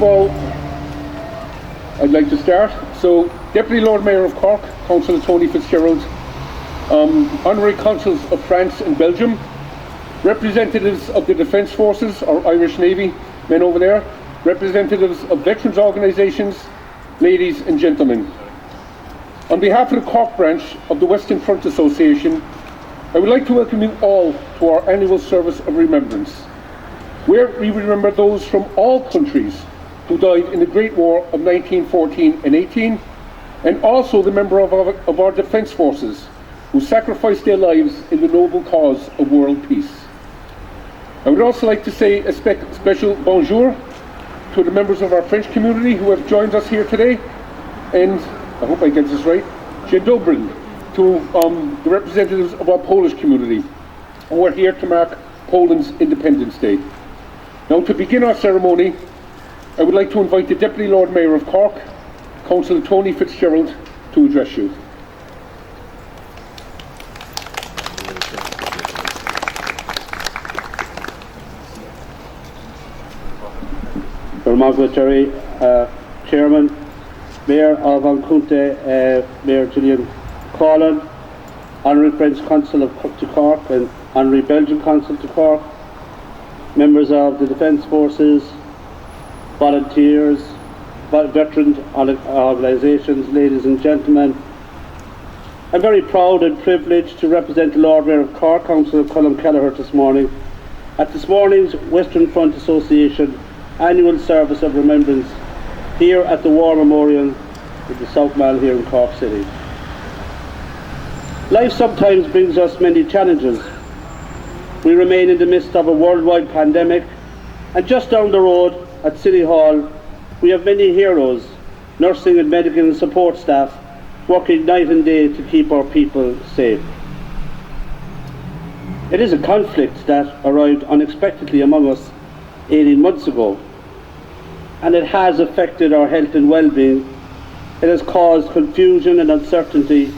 of all, I'd like to start. So, Deputy Lord Mayor of Cork, Councillor Tony Fitzgerald, Honorary Consuls of France and Belgium, representatives of the Defence Forces or Irish Navy, men over there, representatives of veterans organisations, ladies and gentlemen. On behalf of the Cork branch of the Western Front Association, I would like to welcome you all to our annual service of remembrance, where we remember those from all countries who died in the Great War of 1914 and 18, and also the members of our Defence Forces who sacrificed their lives in the noble cause of world peace. I would also like to say a special bonjour to the members of our French community who have joined us here today, and I hope I get this right, Dzień dobry to the representatives of our Polish community who are here to mark Poland's Independence Day. Now, to begin our ceremony, I would like to invite the Deputy Lord Mayor of Cork, Councillor Tony Fitzgerald, to address you. Jerry, Chairman, Mayor of Ankunte, Mayor Gillian Collin, Honorary French Consul to Cork and Honorary Belgian Consul to Cork, members of the Defence Forces, volunteers, veteran organisations, ladies and gentlemen. I'm very proud and privileged to represent the Lord Mayor of Cork, Councillor Colm Kelleher, this morning at this morning's Western Front Association annual service of remembrance here at the War Memorial in the South Mall here in Cork City. Life sometimes brings us many challenges. We remain in the midst of a worldwide pandemic, and just down the road at City Hall we have many heroes, nursing and medical and support staff working night and day to keep our people safe. It is a conflict that arrived unexpectedly among us 18 months ago, and it has affected our health and well-being. It has caused confusion and uncertainty,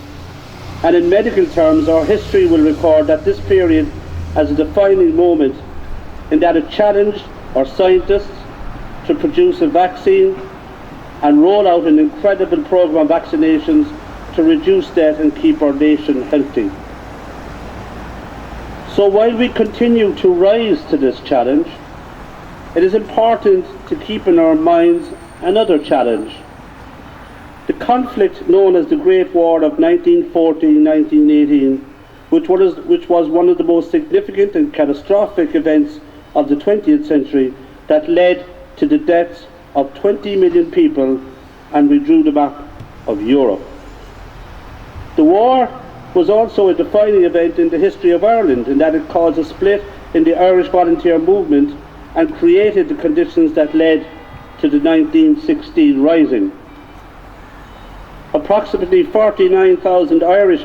and in medical terms our history will record that this period as a defining moment in that it challenged our scientists to produce a vaccine and roll out an incredible programme of vaccinations to reduce death and keep our nation healthy. So while we continue to rise to this challenge, it is important to keep in our minds another challenge. The conflict known as the Great War of 1914-1918, which was one of the most significant and catastrophic events of the 20th century that led to the deaths of 20 million people and redrew the map of Europe. The war was also a defining event in the history of Ireland in that it caused a split in the Irish volunteer movement and created the conditions that led to the 1916 Rising. Approximately 49,000 Irish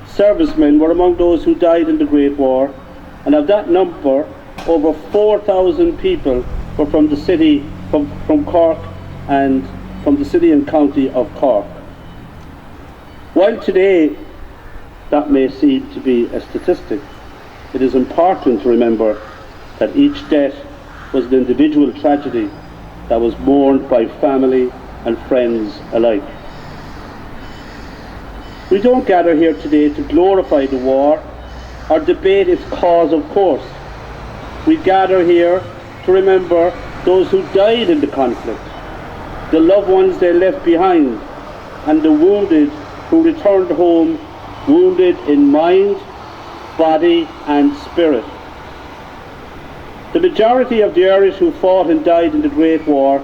servicemen were among those who died in the Great War, and of that number, over 4,000 people were from the city, from Cork, and from the city and county of Cork. While today that may seem to be a statistic, it is important to remember that each death was an individual tragedy that was mourned by family and friends alike. We don't gather here today to glorify the war or debate its cause, of course. We gather here to remember those who died in the conflict, the loved ones they left behind, and the wounded who returned home wounded in mind, body and spirit. The majority of the Irish who fought and died in the Great War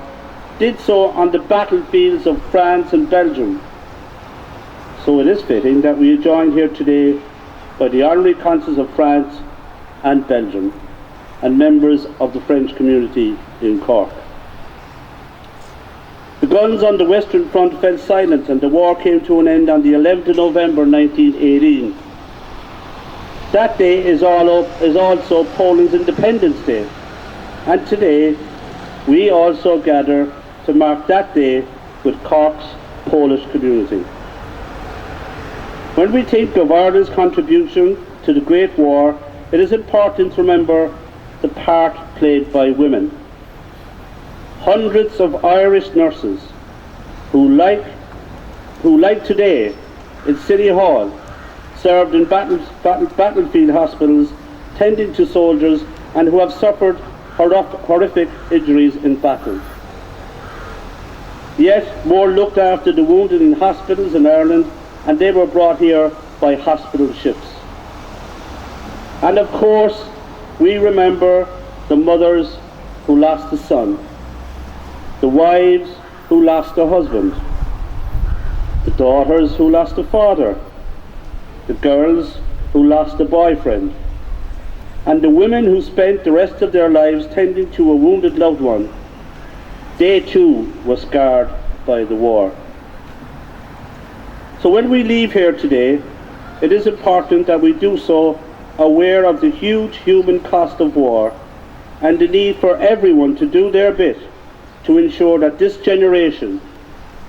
did so on the battlefields of France and Belgium. So it is fitting that we are joined here today by the Honorary Consuls of France and Belgium and members of the French community in Cork. The guns on the Western Front fell silent and the war came to an end on the 11th of November 1918. That day is also Poland's Independence Day, and today we also gather to mark that day with Cork's Polish community. When we think of Ireland's contribution to the Great War, it is important to remember the part played by women. hundreds of Irish nurses who, like today in City Hall, served in battlefield hospitals, tending to soldiers, and who have suffered horrific injuries in battle. Yet more looked after the wounded in hospitals in Ireland, and they were brought here by hospital ships. And of course, we remember the mothers who lost a son, the wives who lost a husband, the daughters who lost a father, the girls who lost a boyfriend, and the women who spent the rest of their lives tending to a wounded loved one. They too were scarred by the war. So when we leave here today, it is important that we do so aware of the huge human cost of war and the need for everyone to do their bit to ensure that this generation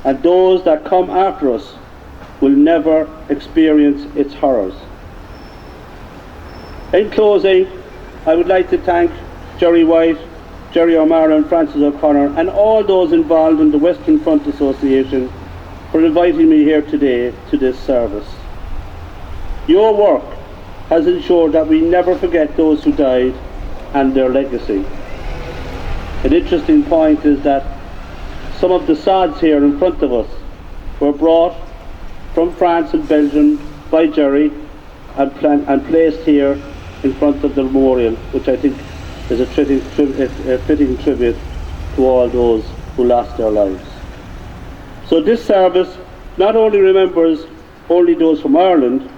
and those that come after us will never experience its horrors. In closing, I would like to thank Jerry White, Jerry O'Mara and Francis O'Connor and all those involved in the Western Front Association for inviting me here today to this service. Your work has ensured that we never forget those who died and their legacy. An interesting point is that some of the sods here in front of us were brought from France and Belgium by Jerry and placed here in front of the memorial, which I think is a fitting tribute to all those who lost their lives. So this service not only remembers only those from Ireland,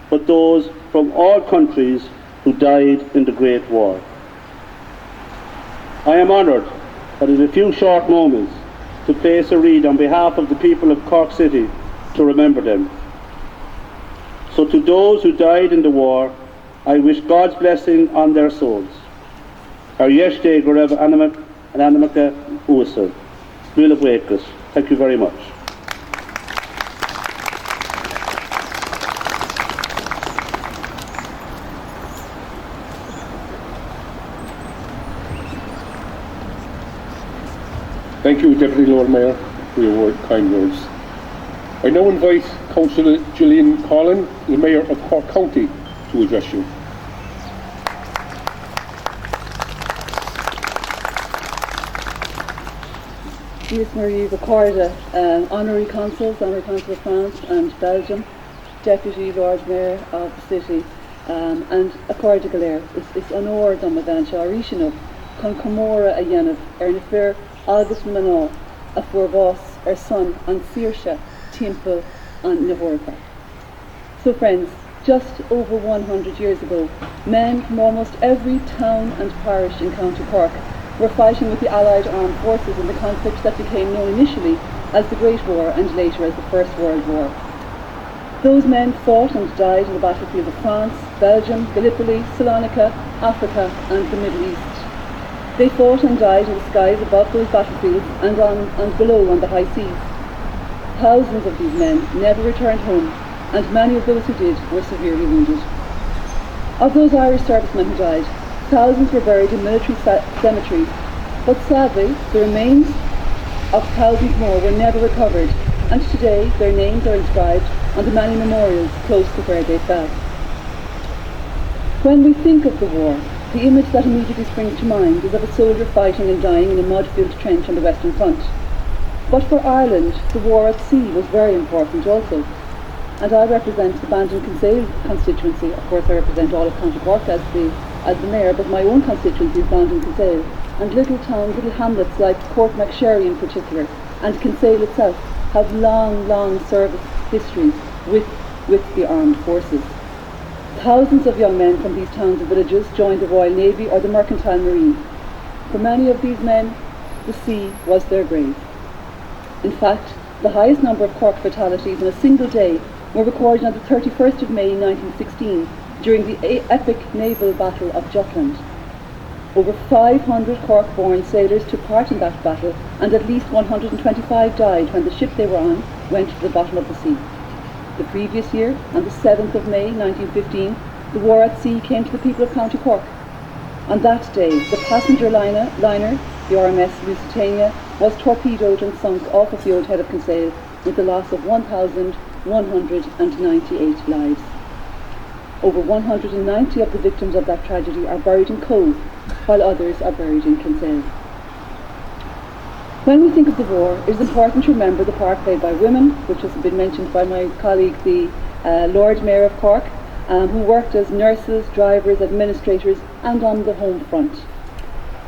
but those from all countries who died in the Great War. I am honoured that in a few short moments to place a reed on behalf of the people of Cork City to remember them. So to those who died in the war, I wish God's blessing on their souls. Thank you very much. Thank you, Deputy Lord Mayor, for your kind words. I now invite Councillor Gillian Collin, the Mayor of Cork County, to address you. Miss Marie Ricorda, Honorary Consuls of France and Belgium, Deputy Lord Mayor of the City, and Accorda Galer. It's an honor dom adan Sharishinov, con Comora a Yenov, Ernifir, August Manor, a Forvos, son, and Sirsha, Temple, and Nahorka. So friends, just over 100 years ago, men from almost every town and parish in County Cork were fighting with the Allied armed forces in the conflict that became known initially as the Great War and later as the First World War. Those men fought and died in the battlefield of France, Belgium, Gallipoli, Salonika, Africa and the Middle East. They fought and died in the skies above those battlefields and below on the high seas. Thousands of these men never returned home, and many of those who did were severely wounded. Of those Irish servicemen who died, thousands were buried in military cemeteries, but sadly the remains of thousands more were never recovered, and today their names are inscribed on the many memorials close to where they fell. When we think of the war, the image that immediately springs to mind is of a soldier fighting and dying in a mud-filled trench on the Western Front. But for Ireland, the war at sea was very important also. And I represent the Bandon Kinsale constituency. Of course I represent all of County Cork as the mayor, but my own constituency is Bandon Kinsale. And little towns, little hamlets like Cork McSherry in particular, and Kinsale itself, have long service histories with the armed forces. Thousands of young men from these towns and villages joined the Royal Navy or the Mercantile Marine. For many of these men, the sea was their grave. In fact, the highest number of Cork fatalities in a single day were recorded on the 31st of May 1916 during the epic naval battle of Jutland. Over 500 Cork-born sailors took part in that battle, and at least 125 died when the ship they were on went to the bottom of the sea. The previous year, on the 7th of May 1915, the war at sea came to the people of County Cork. On that day, the passenger liner the RMS Lusitania, was torpedoed and sunk off of the old head of Kinsale with the loss of 1,198 lives. Over 190 of the victims of that tragedy are buried in Cove, while others are buried in Kinsale. When we think of the war, it is important to remember the part played by women, which has been mentioned by my colleague, the Lord Mayor of Cork, who worked as nurses, drivers, administrators, and on the home front.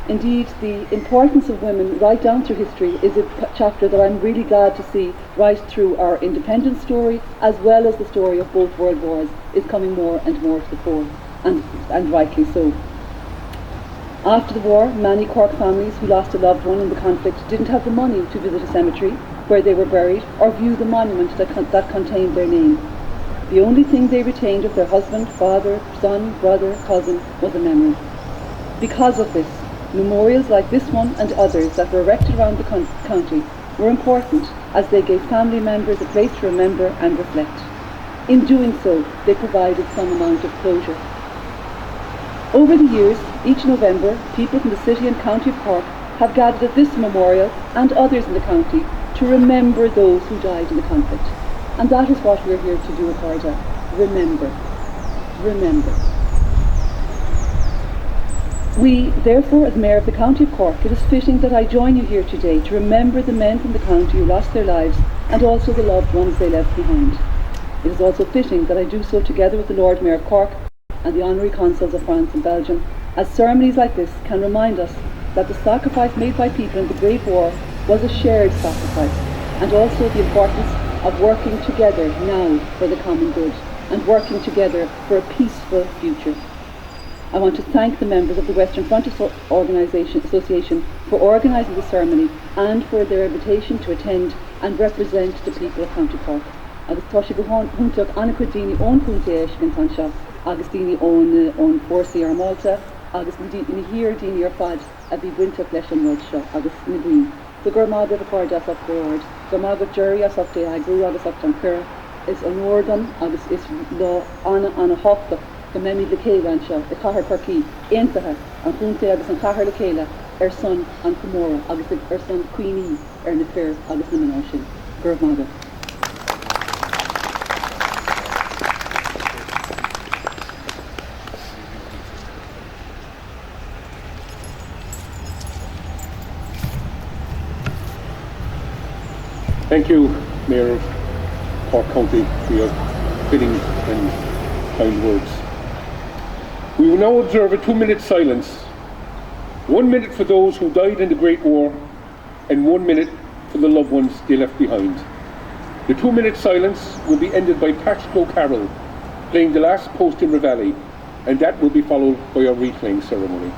Indeed, the importance of women right down through history is a chapter that I'm really glad to see right through our independence story, as well as the story of both world wars, is coming more and more to the fore, and rightly so. After the war, many Cork families who lost a loved one in the conflict didn't have the money to visit a cemetery where they were buried or view the monument that contained their name. The only thing they retained of their husband, father, son, brother, cousin was a memory. Because of this, memorials like this one and others that were erected around the county were important, as they gave family members a place to remember and reflect. In doing so, they provided some amount of closure. Over the years, each November, people from the city and county of Cork have gathered at this memorial and others in the county to remember those who died in the conflict. And that is what we're here to do at Garda. Remember. Remember. We, therefore, as Mayor of the County of Cork, it is fitting that I join you here today to remember the men from the county who lost their lives and also the loved ones they left behind. It is also fitting that I do so together with the Lord Mayor of Cork and the Honorary Consuls of France and Belgium, as ceremonies like this can remind us that the sacrifice made by people in the Great War was a shared sacrifice, and also the importance of working together now for the common good and working together for a peaceful future. I want to thank the members of the Western Front Association for organising the ceremony and for their invitation to attend and represent the people of County Cork. Agus tá sé go húntaach anna chuid daoine ón cúnta éiscin tan seo, agus daoine ón fórsaí ar Malta, agus na hir daoine ar fad a bhí buinteach leis an rud seo, agus na bhí. So gur má bheith a card as up the ord, gur má go jury as up the agrú agus up an cur, is an organ agus is lá anna hochtach go memid le céile an seo, I chathair Corcaí, éintathe an cúnta agus an chathair le céile ar son an Comóra agus ar son Queenie ar na fear agus na mná sin. Gur má bheith. Thank you, Mayor of Cork County, for your fitting and kind words. We will now observe a 2-minute silence. 1 minute for those who died in the Great War and 1 minute for the loved ones they left behind. The 2-minute silence will be ended by Patchco Carol playing the last post in Reveille, and that will be followed by a reclaim ceremony.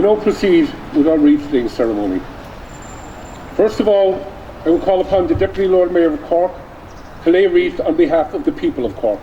now proceed with our wreath laying ceremony. First of all, I will call upon the Deputy Lord Mayor of Cork to lay a wreath on behalf of the people of Cork.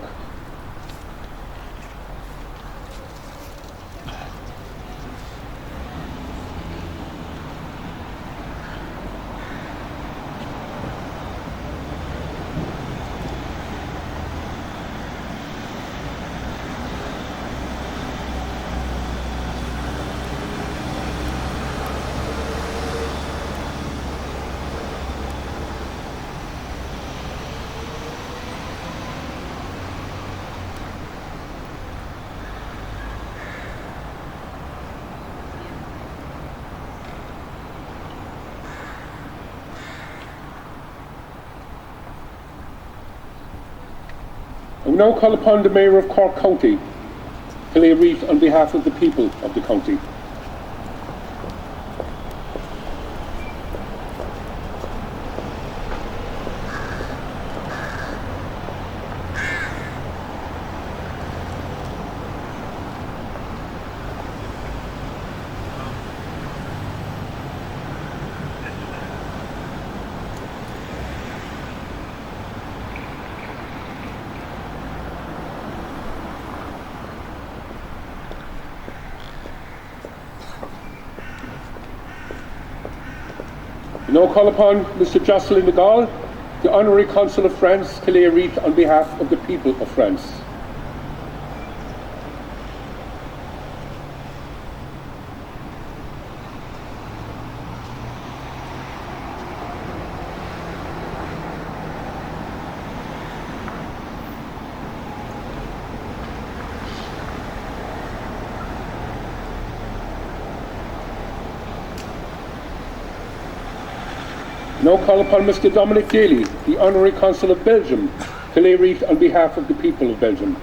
I will now call upon the Mayor of Cork County to lay a wreath on behalf of the people of the county. I now call upon Mr. Jocelyn de Gaulle, the Honorary Consul of France, to lay a wreath on behalf of the people of France. Now call upon Mr. Dominic Daly, the Honorary Consul of Belgium, to lay a wreath on behalf of the people of Belgium.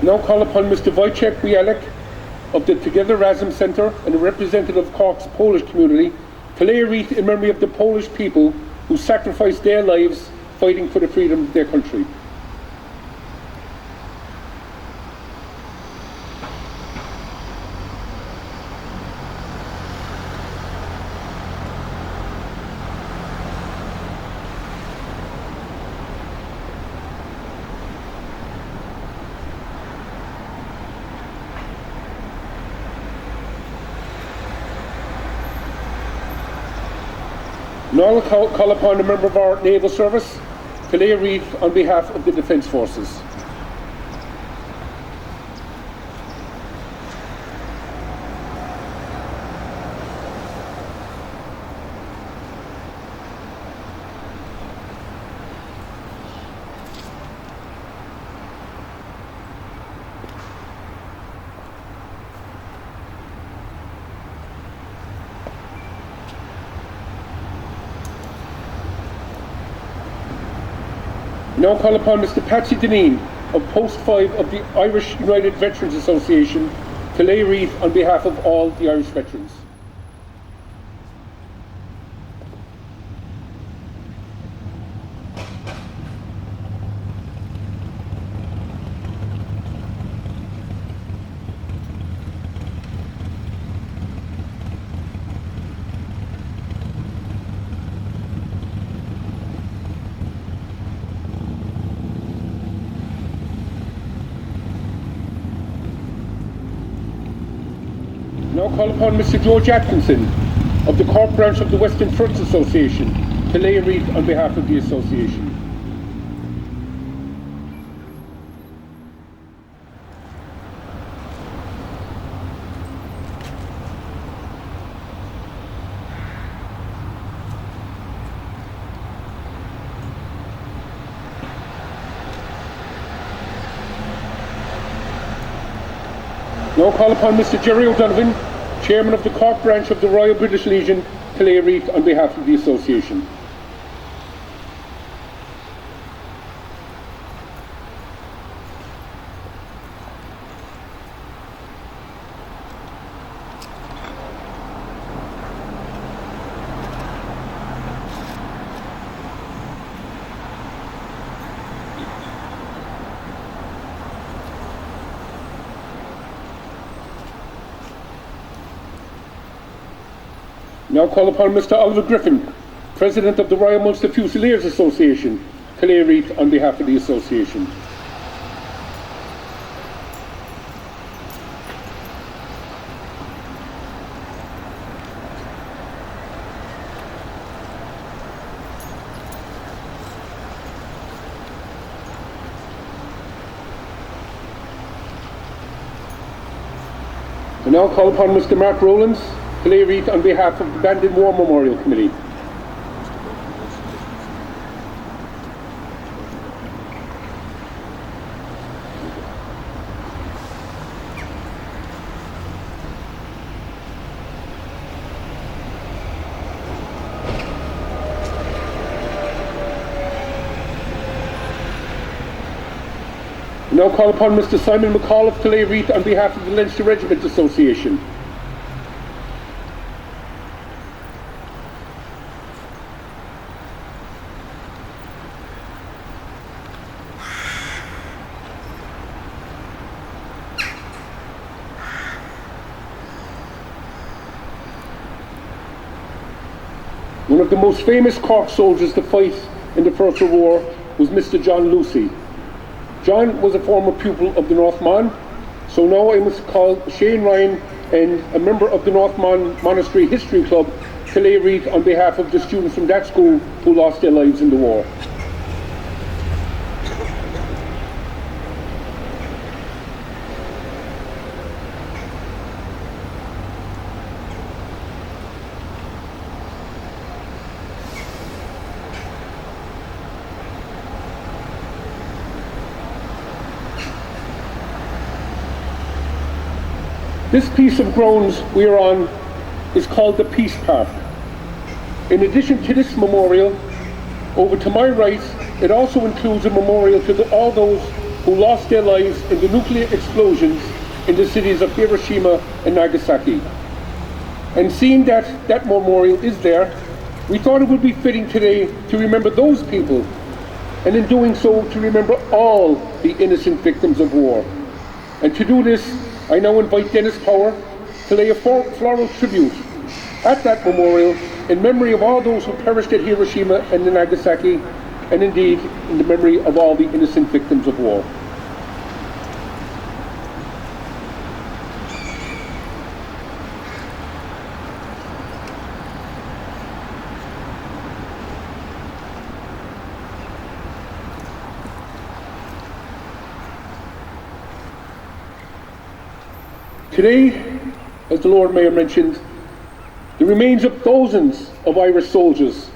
I now call upon Mr. Wojciech Bielek of the Together Razum Centre and a representative of Cork's Polish community to lay a wreath in memory of the Polish people who sacrificed their lives fighting for the freedom of their country. Now I will call upon a member of our Naval Service to lay a wreath on behalf of the Defence Forces. Now call upon Mr. Patsy Deneen of Post 5 of the Irish United Veterans Association to lay a wreath on behalf of all the Irish veterans. Now call upon Mr. George Atkinson of the Cork branch of the Western Front Association to lay a wreath on behalf of the association. Now call upon Mr. Jerry O'Donovan, Chairman of the Cork branch of the Royal British Legion, Clare on behalf of the association. Now call upon Mr. Oliver Griffin, President of the Royal Munster Fusiliers Association, Clare on behalf of the association. I now call upon Mr. Mark Rowlands, Clare on behalf of the Bandon War Memorial Committee. I now call upon Mr. Simon McCall of Clare on behalf of the Leinster Regiment Association. One of the most famous Cork soldiers to fight in the First World War was Mr. John Lucy. John was a former pupil of the North Mon, so now I must call Shane Ryan and a member of the North Mon Monastery History Club, Clare on behalf of the students from that school who lost their lives in the war. This piece of grounds we are on is called the Peace Park. In addition to this memorial, over to my right, it also includes a memorial to all those who lost their lives in the nuclear explosions in the cities of Hiroshima and Nagasaki. And seeing that that memorial is there, we thought it would be fitting today to remember those people, and in doing so, to remember all the innocent victims of war. And to do this, I now invite Dennis Power to lay a floral tribute at that memorial in memory of all those who perished at Hiroshima and Nagasaki, and indeed in the memory of all the innocent victims of war. Today, as the Lord Mayor mentioned, the remains of thousands of Irish soldiers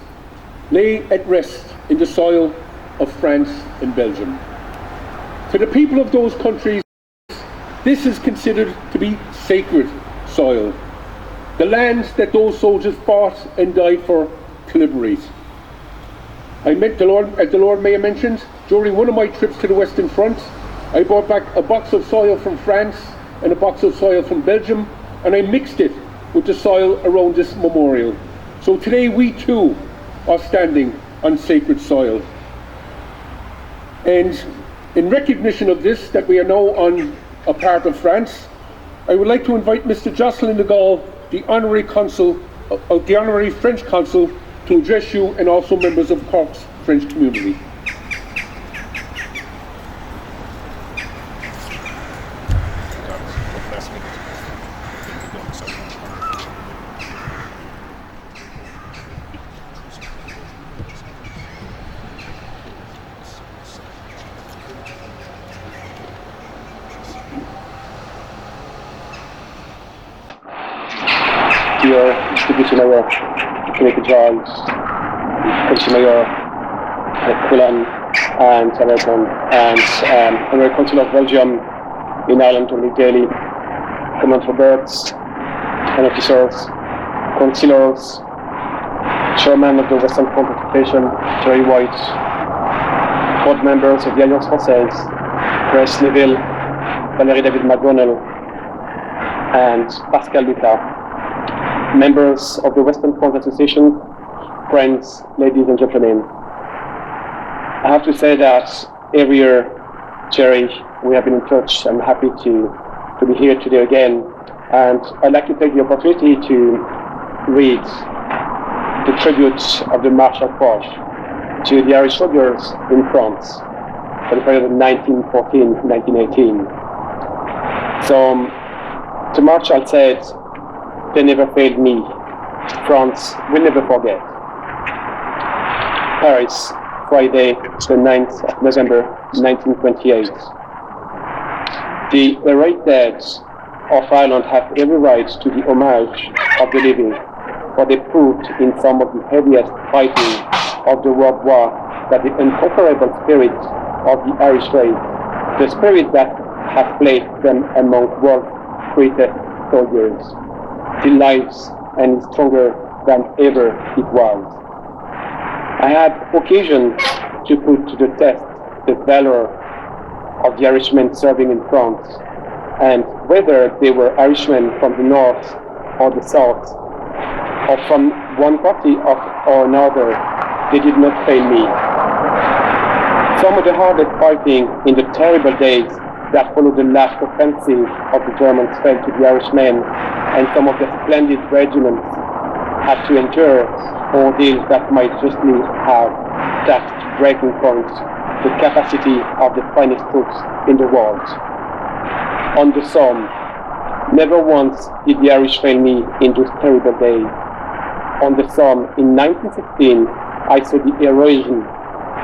lay at rest in the soil of France and Belgium. To the people of those countries, this is considered to be sacred soil, the lands that those soldiers fought and died for to liberate. As the Lord Mayor mentioned, during one of my trips to the Western Front, I brought back a box of soil from France and a box of soil from Belgium, and I mixed it with the soil around this memorial. So today we too are standing on sacred soil. And in recognition of this, that we are now on a part of France, I would like to invite Mr. Jocelyn de Gaulle, the Honorary French Consul, to address you and also members of Cork's French community. Dear Deputy Mayor, Committee John, Council Mayor, Quillan, and Everton, and Honorary Consul of Belgium in Ireland, Dominic Daly, Command for Birds, and officers, councillors, Chairman of the Western Front Association, Jerry White, board members of the Alliance Française, Grace Neville, Valérie David McDonnell, and Pascal Lucas, members of the Western Front Association, friends, ladies and gentlemen. I have to say that every year, Jerry, we have been in touch. I'm happy to be here today again, and I'd like to take the opportunity to read the tribute of the March of Cork to the Irish soldiers in France for the period of 1914-1918. So, to March, I said, they never failed me. France will never forget. Paris, Friday, the 9th of November, 1928. The heroic dead of Ireland have every right to the homage of the living, for they proved in some of the heaviest fighting of the World War that the unconquerable spirit of the Irish race, the spirit that has placed them among world's greatest soldiers, still lives and is stronger than ever it was. I had occasion to put to the test the valor of the Irishmen serving in France, and whether they were Irishmen from the north or the south, or from one party or another, they did not fail me. Some of the hardest fighting in the terrible days that followed the last offensive of the Germans fell to the Irishmen, and some of the splendid regiments had to endure ordeals that might justly have taxed to breaking point the capacity of the finest troops in the world. On the Somme, never once did the Irish fail me in those terrible days. On the Somme, in 1916, I saw the heroism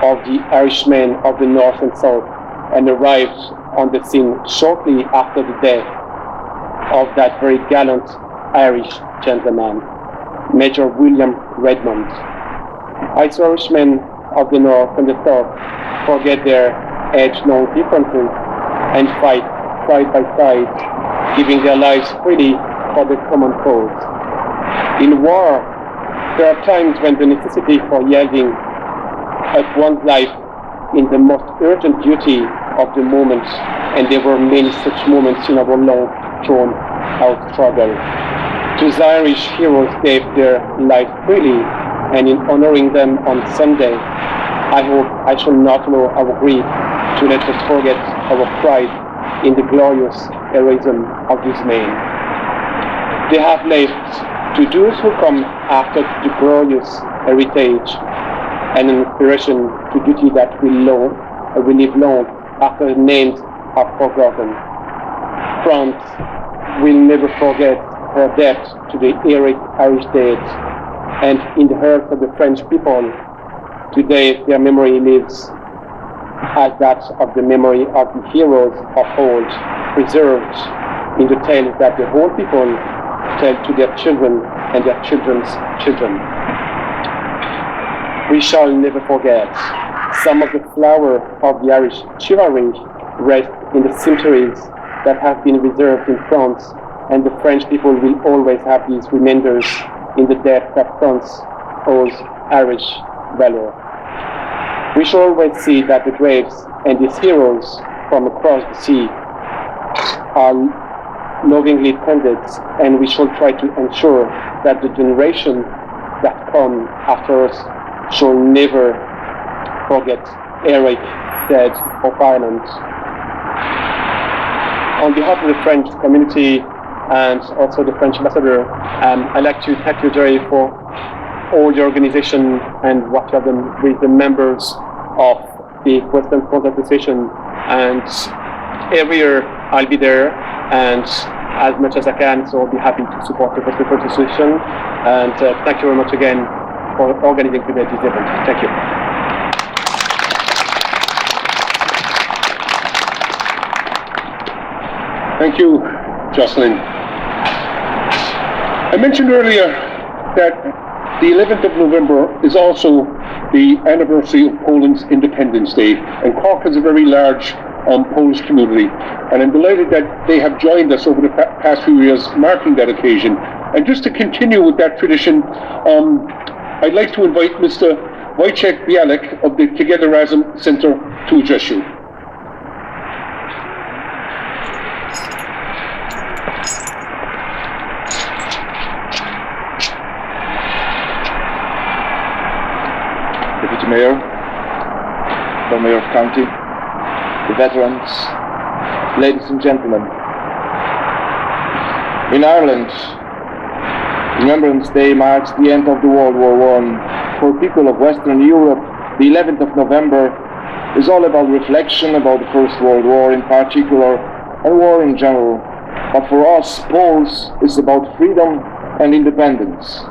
of the Irishmen of the North and South, and arrived on the scene shortly after the death of that very gallant Irish gentleman, Major William Redmond. I saw Irishmen of the North and the South forget their age-long differences and fight side by side, giving their lives freely for the common cause. In war, there are times when the necessity for yielding up one's life in the most urgent duty of the moment, and there were many such moments in our long, drawn-out struggle. Those Irish heroes gave their life freely, and in honoring them on Sunday, I hope I shall not allow our grief to let us forget our pride in the glorious heroism of these men. They have left to those who come after the glorious heritage and an inspiration to duty that will live long after the names are forgotten. France will never forget her debt to the heroic Irish dead, and in the hearts of the French people, today their memory lives as that of the memory of the heroes of old, preserved in the tales that the whole people tell to their children and their children's children. We shall never forget. Some of the flower of the Irish chivalry rest in the cemeteries that have been reserved in France, and the French people will always have these reminders in the death that France owes Irish valor. We shall always see that the graves and these heroes from across the sea are lovingly tended, and we shall try to ensure that the generation that come after us shall never forget heroic dead of Ireland. On behalf of the French community and also the French ambassador, I'd like to thank you, Jerry, for all your organization and what you have done with the members of the Western Front Association. And every year I'll be there, and as much as I can, so I'll be happy to support the Western Front Association. And thank you very much again for organizing today this event. Thank you. Thank you, Jocelyn. I mentioned earlier that the 11th of November is also the anniversary of Poland's Independence Day, and Cork has a very large Polish community, and I'm delighted that they have joined us over the past few years marking that occasion. And just to continue with that tradition, I'd like to invite Mr. Wojciech Bialek of the Together Razum Centre to address you. Deputy Mayor, Lord Mayor of County, the veterans, ladies and gentlemen. In Ireland, Remembrance Day marks the end of the World War I. For people of Western Europe, the 11th of November is all about reflection about the First World War in particular, and war in general. But for us, Poles, it's about freedom and independence.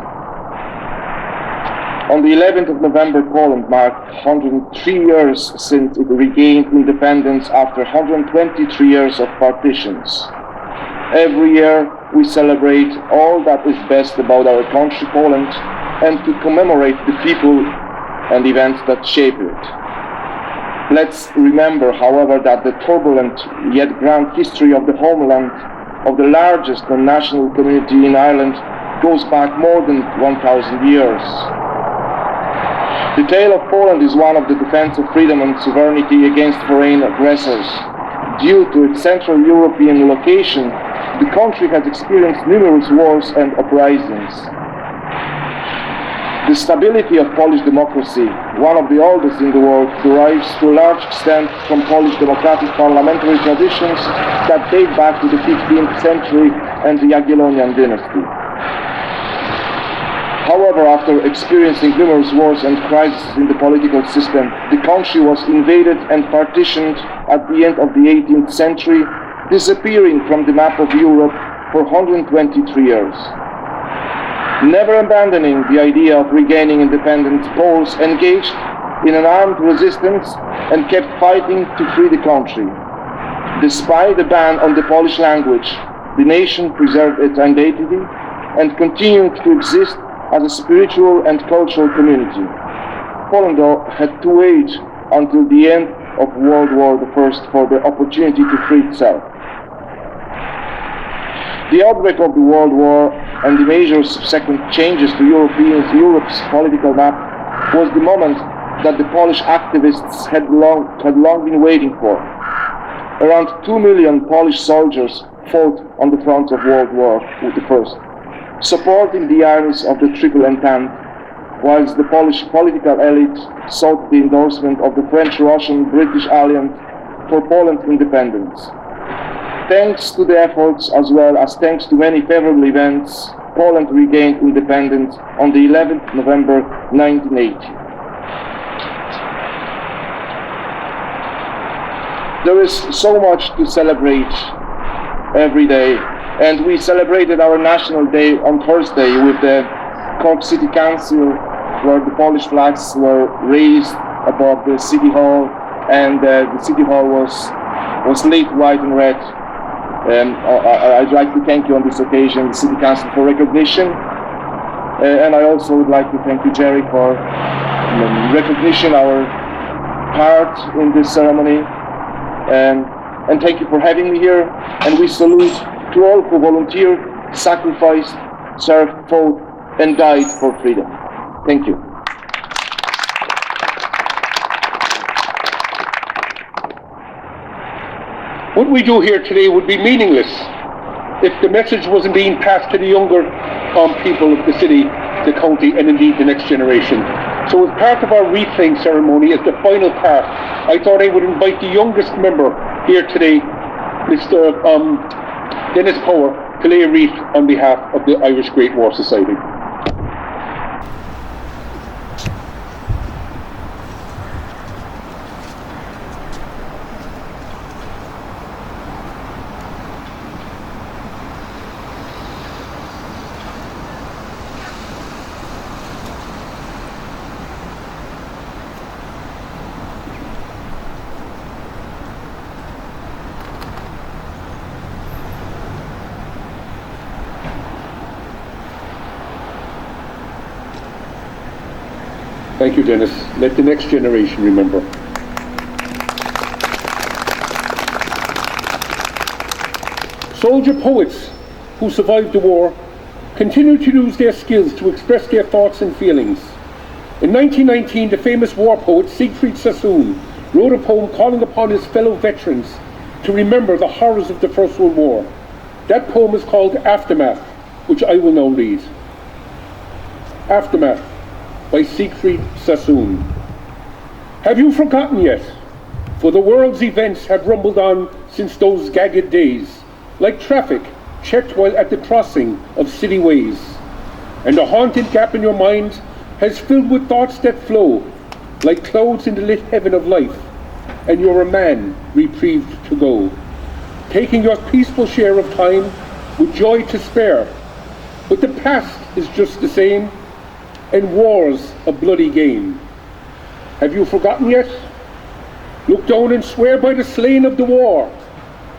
On the 11th of November, Poland marked 103 years since it regained independence after 123 years of partitions. Every year, we celebrate all that is best about our country, Poland, and to commemorate the people and events that shape it. Let's remember, however, that the turbulent yet grand history of the homeland of the largest non-national community in Ireland goes back more than 1,000 years. The tale of Poland is one of the defense of freedom and sovereignty against foreign aggressors. Due to its Central European location, the country has experienced numerous wars and uprisings. The stability of Polish democracy, one of the oldest in the world, derives to a large extent from Polish democratic parliamentary traditions that date back to the 15th century and the Jagiellonian dynasty. However, after experiencing numerous wars and crises in the political system, the country was invaded and partitioned at the end of the 18th century, disappearing from the map of Europe for 123 years. Never abandoning the idea of regaining independence, Poles engaged in an armed resistance and kept fighting to free the country. Despite the ban on the Polish language, the nation preserved its identity and continued to exist as a spiritual and cultural community. Poland had to wait until the end of World War I for the opportunity to free itself. The outbreak of the World War and the major subsequent changes to Europe's political map was the moment that the Polish activists had long been waiting for. Around 2 million Polish soldiers fought on the front of World War I, supporting the armies of the Triple Entente, whilst the Polish political elite sought the endorsement of the French-Russian-British alliance for Poland's independence. Thanks to the efforts, as well as thanks to many favorable events, Poland regained independence on the 11th November 1980. There is so much to celebrate every day, and we celebrated our National Day on Thursday with the Cork City Council, where the Polish flags were raised above the City Hall, and the City Hall was lit white and red. I'd like to thank you on this occasion, the City Council, for recognition, and I also would like to thank you, Jerry, for recognition our part in this ceremony, and thank you for having me here, and we salute to all who volunteered, sacrificed, served, fought, and died for freedom. Thank you. What we do here today would be meaningless if the message wasn't being passed to the younger people of the city, the county, and indeed the next generation. So as part of our wreath-laying ceremony, as the final part, I thought I would invite the youngest member here today, Mr. Dennis Power, to lay a wreath on behalf of the Irish Great War Society. Thank you, Dennis. Let the next generation remember. Soldier poets who survived the war continue to use their skills to express their thoughts and feelings. In 1919, the famous war poet Siegfried Sassoon wrote a poem calling upon his fellow veterans to remember the horrors of the First World War. That poem is called Aftermath, which I will now read. Aftermath by Siegfried Sassoon. Have you forgotten yet? For the world's events have rumbled on since those gagged days, like traffic checked while at the crossing of city ways. And the haunted gap in your mind has filled with thoughts that flow like clouds in the lit heaven of life, and you're a man reprieved to go, taking your peaceful share of time with joy to spare. But the past is just the same, and war's a bloody game. Have you forgotten yet? Look down and swear by the slain of the war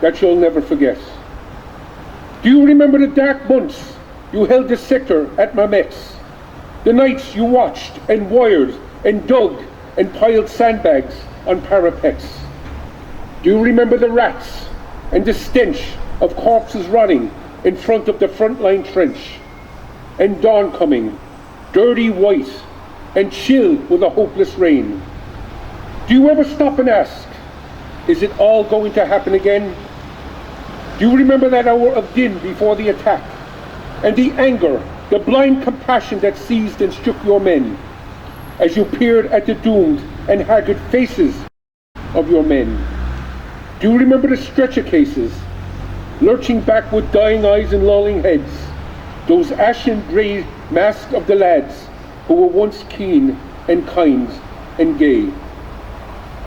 that you'll never forget. Do you remember the dark months you held the sector at Mametz? The nights you watched and wired and dug and piled sandbags on parapets? Do you remember the rats and the stench of corpses rotting in front of the frontline trench? And dawn coming, dirty white and chill with a hopeless rain. Do you ever stop and ask, is it all going to happen again? Do you remember that hour of din before the attack, and the anger, the blind compassion that seized and shook your men, as you peered at the doomed and haggard faces of your men? Do you remember the stretcher cases, lurching back with dying eyes and lolling heads, those ashen grey masks of the lads who were once keen and kind and gay?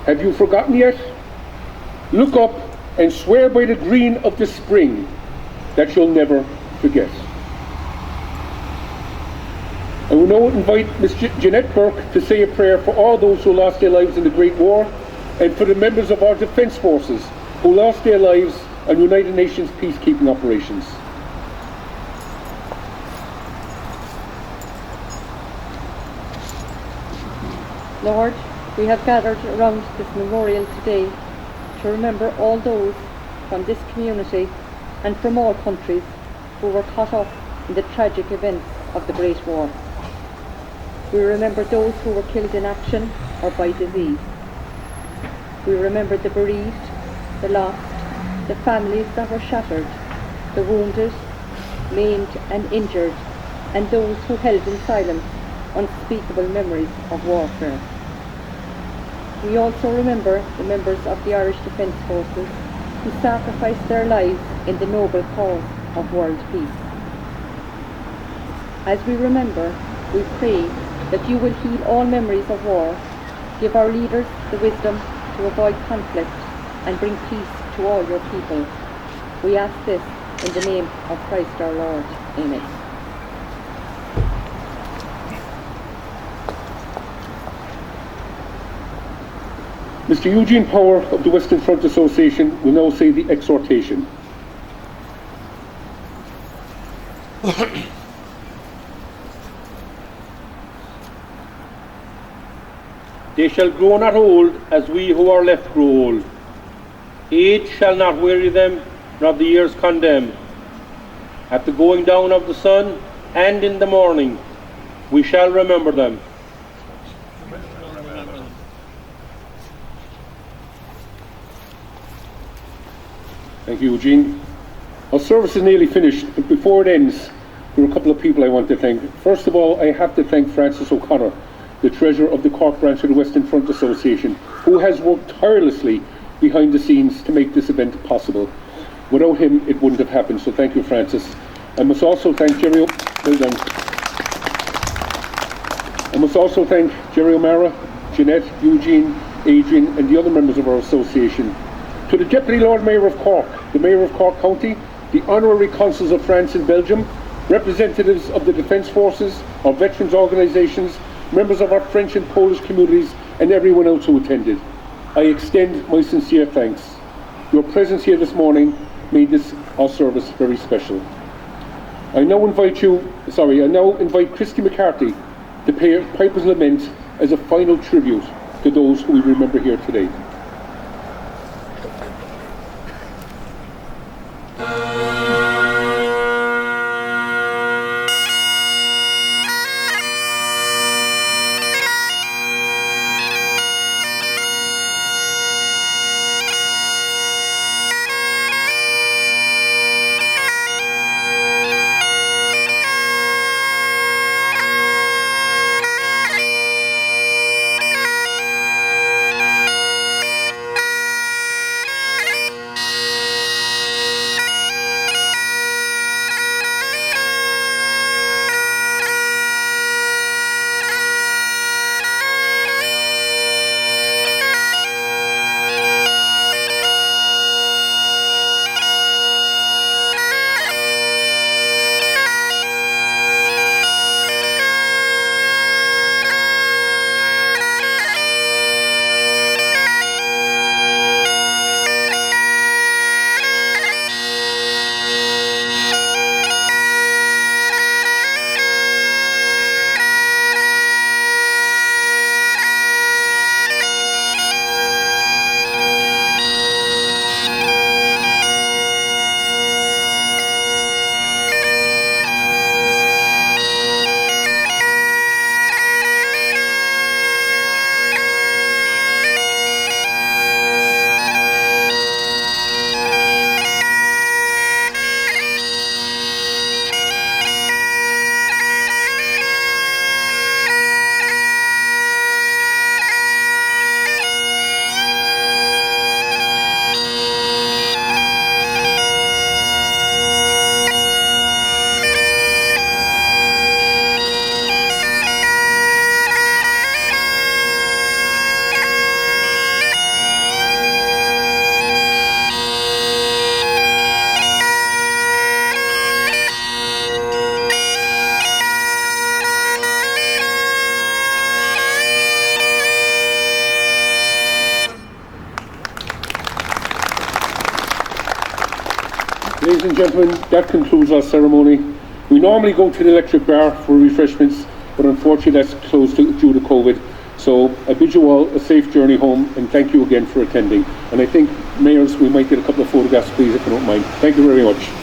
Have you forgotten yet? Look up and swear by the green of the spring that you'll never forget. I will now invite Ms. Jeanette Burke to say a prayer for all those who lost their lives in the Great War, and for the members of our defence forces who lost their lives on United Nations peacekeeping operations. Lord, we have gathered around this memorial today to remember all those from this community and from all countries who were caught up in the tragic events of the Great War. We remember those who were killed in action or by disease. We remember the bereaved, the lost, the families that were shattered, the wounded, maimed and injured, and those who held in silence unspeakable memories of warfare. We also remember the members of the Irish Defence Forces who sacrificed their lives in the noble cause of world peace. As we remember, we pray that you will heal all memories of war, give our leaders the wisdom to avoid conflict, and bring peace to all your people. We ask this in the name of Christ our Lord. Amen. Mr. Eugene Power of the Western Front Association will now say the exhortation. They shall grow not old as we who are left grow old. Age shall not weary them, nor the years condemn. At the going down of the sun and in the morning, we shall remember them. Thank you, Eugene. Our service is nearly finished, but before it ends, there are a couple of people I want to thank. First of all, I have to thank Francis O'Connor, the treasurer of the Cork branch of the Western Front Association, who has worked tirelessly behind the scenes to make this event possible. Without him, it wouldn't have happened, so thank you, Francis. I must also thank Jerry O'Mara, Jeanette, Eugene, Adrian, and the other members of our association. To the Deputy Lord Mayor of Cork, the Mayor of Cork County, the Honorary Consuls of France and Belgium, representatives of the Defence Forces, our veterans organisations, members of our French and Polish communities, and everyone else who attended. I extend my sincere thanks. Your presence here this morning made this our service very special. I now invite Christy McCarthy to pay Piper's Lament as a final tribute to those who we remember here today. Ladies and gentlemen, that concludes our ceremony. We normally go to the electric bar for refreshments, but unfortunately that's closed due to COVID. So I bid you all a safe journey home, and thank you again for attending. And I think, mayors, we might get a couple of photographs, please, if you don't mind. Thank you very much.